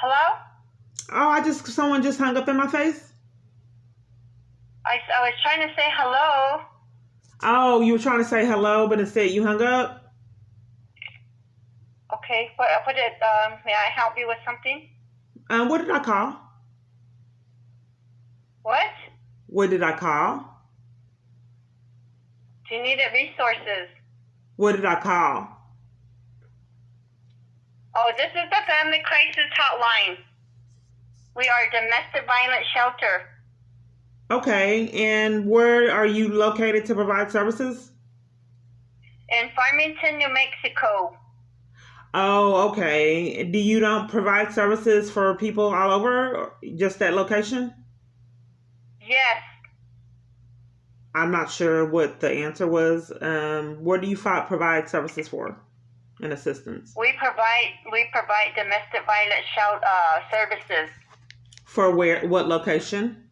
Hello? Oh, someone just hung up in my face. I was trying to say hello. Oh, you were trying to say hello, but instead you hung up? Okay, may I help you with something? What did I call? What? What did I call? Do you need resources? What did I call? Oh, this is the Family Crisis Hotline. We are a domestic violence shelter. Okay, and where are you located to provide services? In Farmington, New Mexico. Oh, okay. Do you don't provide services for people all over, or just that location? Yes. I'm not sure what the answer was. Where do you provide services for and assistance? We provide domestic violence services. For where? What location?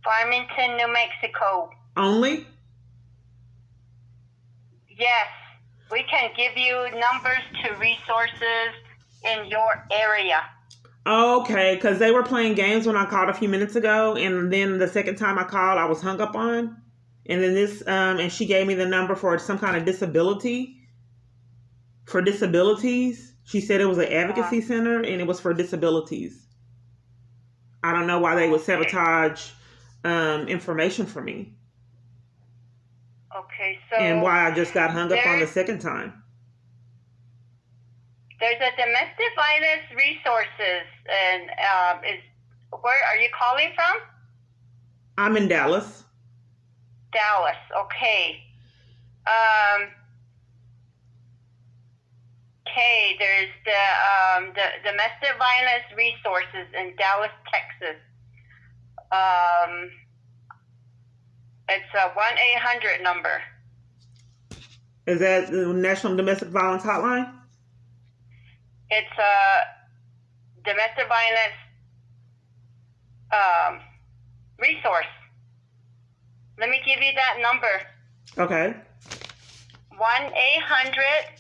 Farmington, New Mexico. Only? Yes. We can give you numbers to resources in your area. Okay, because they were playing games when I called a few minutes ago, and then the second time I called, I was hung up on, and then and she gave me the number for some kind of disabilities. She said it was an advocacy center, and it was for disabilities. I don't know why they would sabotage information for me, Okay, so and why I just got hung up on the second time. There's a domestic violence resources, and where are you calling from? I'm in Dallas. Dallas, okay. Okay, there's the domestic violence resources in Dallas, Texas. It's a 1-800 number. Is that the National Domestic Violence Hotline? It's a domestic violence resource. Let me give you that number. Okay. 1-800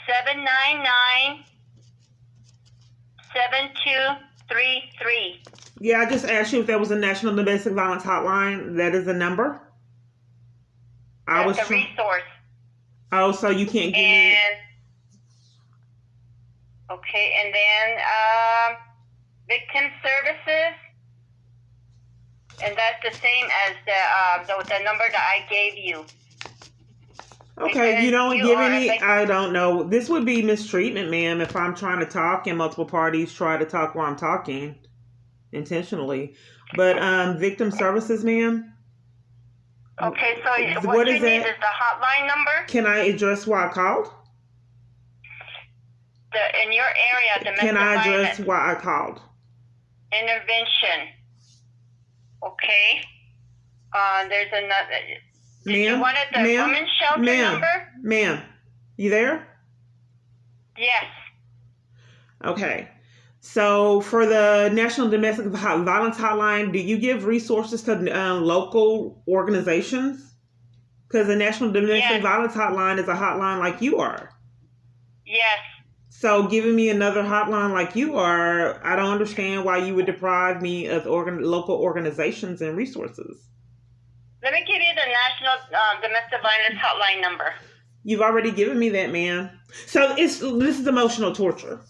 799 7233. Yeah, I just asked you if that was a National Domestic Violence Hotline. That is the number. That's a resource. Oh, so you can't give me. Okay, and then victim services, and that's the same as the number that I gave you. Okay, because you don't give any. I don't know. This would be mistreatment, ma'am, if I'm trying to talk and multiple parties try to talk while I'm talking intentionally. But victim services, ma'am. Okay, so what you need is the hotline number. Can I address why I called? In your area, domestic Can I address why I called? Intervention. Okay. There's another. You wanted the women's shelter number? Ma'am, you there? Yes. Okay. So for the National Domestic Violence Hotline, do you give resources to local organizations? Because the National Domestic Violence Hotline is a hotline like you are. Yes. So giving me another hotline like you are, I don't understand why you would deprive me of local organizations and resources. Let me give you the National Domestic Violence Hotline number. You've already given me that, ma'am. So this is emotional torture.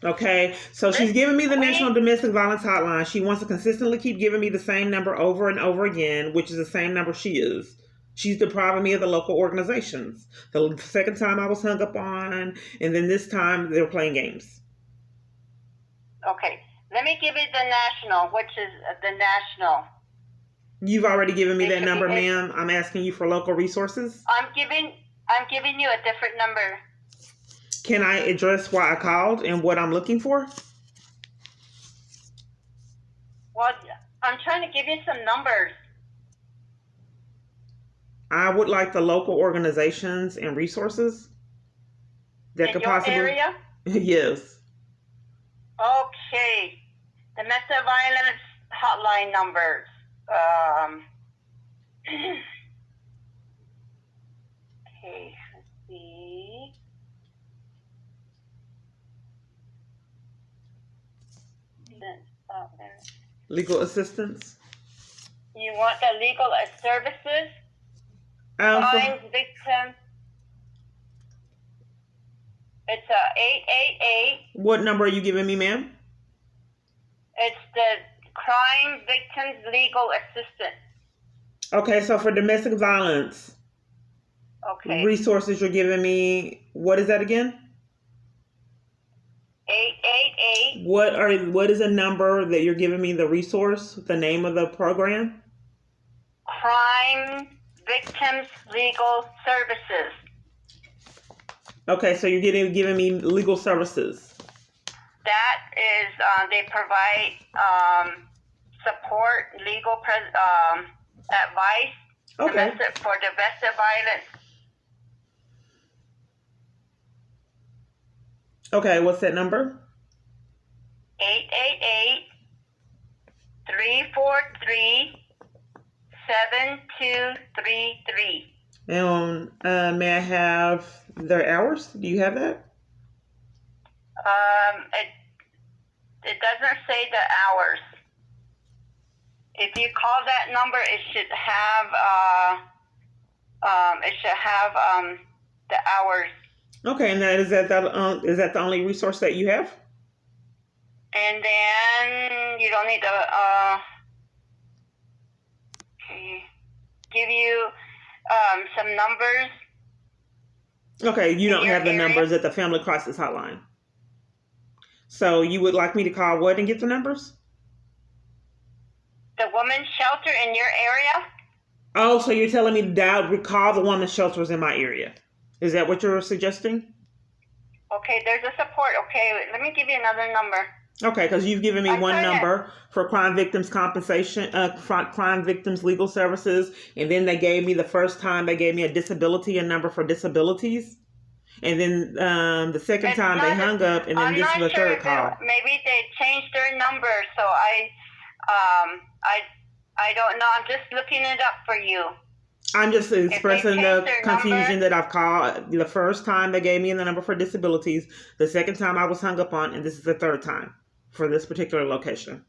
Okay, so she's giving me the National Domestic Violence Hotline. She wants to consistently keep giving me the same number over and over again, which is the same number she is. She's depriving me of the local organizations. The second time I was hung up on, and then this time they're playing games. Okay, let me give you the national, which is the national. You've already given me that number, ma'am. I'm asking you for local resources. I'm giving you a different number. Can I address why I called and what I'm looking for? Well, I'm trying to give you some numbers. I would like the local organizations and resources that could possibly. In your area? Yes. Okay. Domestic violence hotline numbers. Okay, let's see. Legal assistance. You want the legal services? Um, Crime victim. It's a 888. what number are you giving me, ma'am? It's the crime victims legal assistance. Okay, so for domestic violence Okay. resources you're giving me, what is that again? 888. What is a number that you're giving me the resource, the name of the program? Crime victims legal services. Okay, so you're giving me legal services. That is, they provide support, legal advice Okay. for domestic violence. Okay, what's that number? 888-343-7233. And may I have their hours? Do you have that? It doesn't say the hours. If you call that number, it should have the hours. Okay, and is that the only resource that you have? And then you don't need to give you some numbers. Okay, you don't your have the area? numbers at the Family Crisis Hotline. So you would like me to call what and get the numbers? The women's shelter in your area? Oh, so you're telling me to call the women's shelters in my area. Is that what you're suggesting? Okay, there's a support. Okay, let me give you another number. Okay, because you've given me one number for crime victims compensation, crime victims legal services, and then the first time they gave me a number for disabilities, and then the second time they hung up, and then this is the third call. Maybe they changed their number, so I don't know. I'm just looking it up for you. I'm just expressing the confusion number, that I've called. The first time they gave me the number for disabilities, the second time I was hung up on, and this is the third time for this particular location.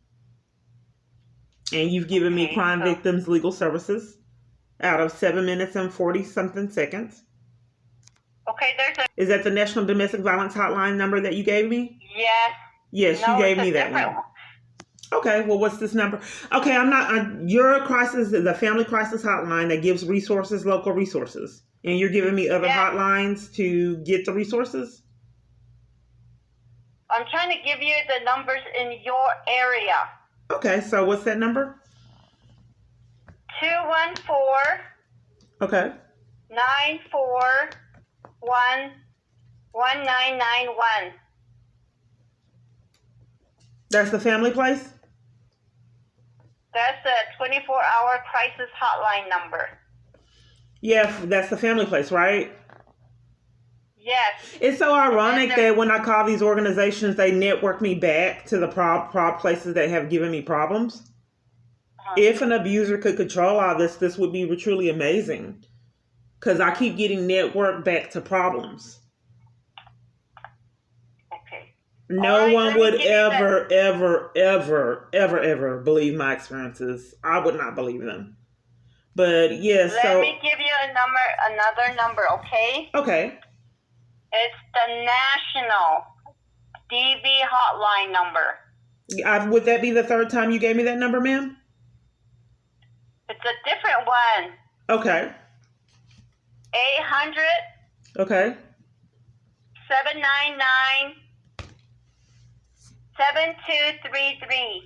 And you've given me crime victims legal services out of 7 minutes and 40 something seconds. Okay, is that the National Domestic Violence Hotline number that you gave me? Yes. Yes, you gave me that one. Okay, well, what's this number? Okay, your crisis, the Family Crisis Hotline that gives resources, local resources. And you're giving me other hotlines to get the resources? I'm trying to give you the numbers in your area. Okay, so what's that number? 214. Okay. 941-1991. That's the family place? That's the 24-hour crisis hotline number. Yeah, that's the family place, right? Yes. It's so ironic that when I call these organizations, they network me back to the places that have given me problems. If an abuser could control all this would be truly amazing. Because I keep getting networked back to problems. Okay. No one would ever believe my experiences. I would not believe them. But yes, Let me give you another number, okay? Okay. It's the national DV hotline number. Would that be the third time you gave me that number, ma'am? It's a different one. Okay. 800. Okay. 799-7233.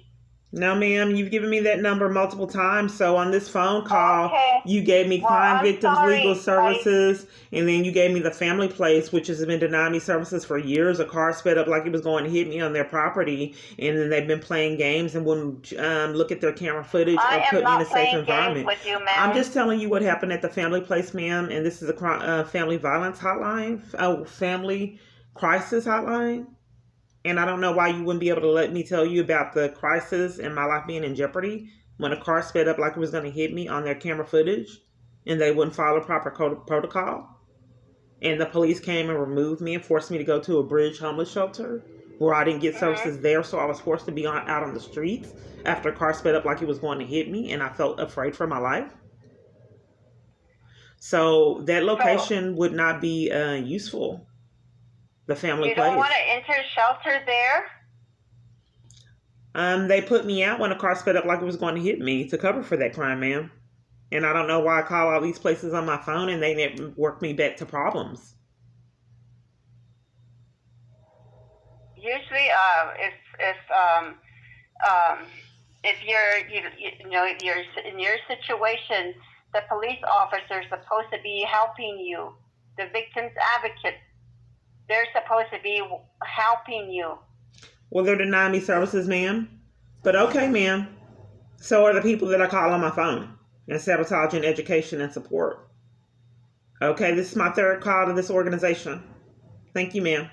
Now, ma'am, you've given me that number multiple times. So on this phone call, you gave me crime victims legal services, and then you gave me the family place, which has been denying me services for years. A car sped up like it was going to hit me on their property, and then they've been playing games and wouldn't look at their camera footage or put me in a safe environment. With you, I'm just telling you what happened at the family place, ma'am, and this is a family violence hotline, family crisis hotline. And I don't know why you wouldn't be able to let me tell you about the crisis and my life being in jeopardy when a car sped up like it was going to hit me on their camera footage and they wouldn't follow proper protocol. And the police came and removed me and forced me to go to a bridge homeless shelter where I didn't get Mhm. services there, so I was forced to be out on the streets after a car sped up like it was going to hit me, and I felt afraid for my life. So that So location would not be useful. The family you don't want place. to enter shelter there? They put me out when a car sped up like it was going to hit me to cover for that crime, ma'am. And I don't know why I call all these places on my phone and they never work me back to problems. Usually, um, if you know you're in your situation, the police officer is supposed to be helping you. The victim's advocate, they're supposed to be helping you. Well, they're denying me services, ma'am. But okay, ma'am. So are the people that I call on my phone and sabotaging education and support. Okay, this is my third call to this organization. Thank you, ma'am.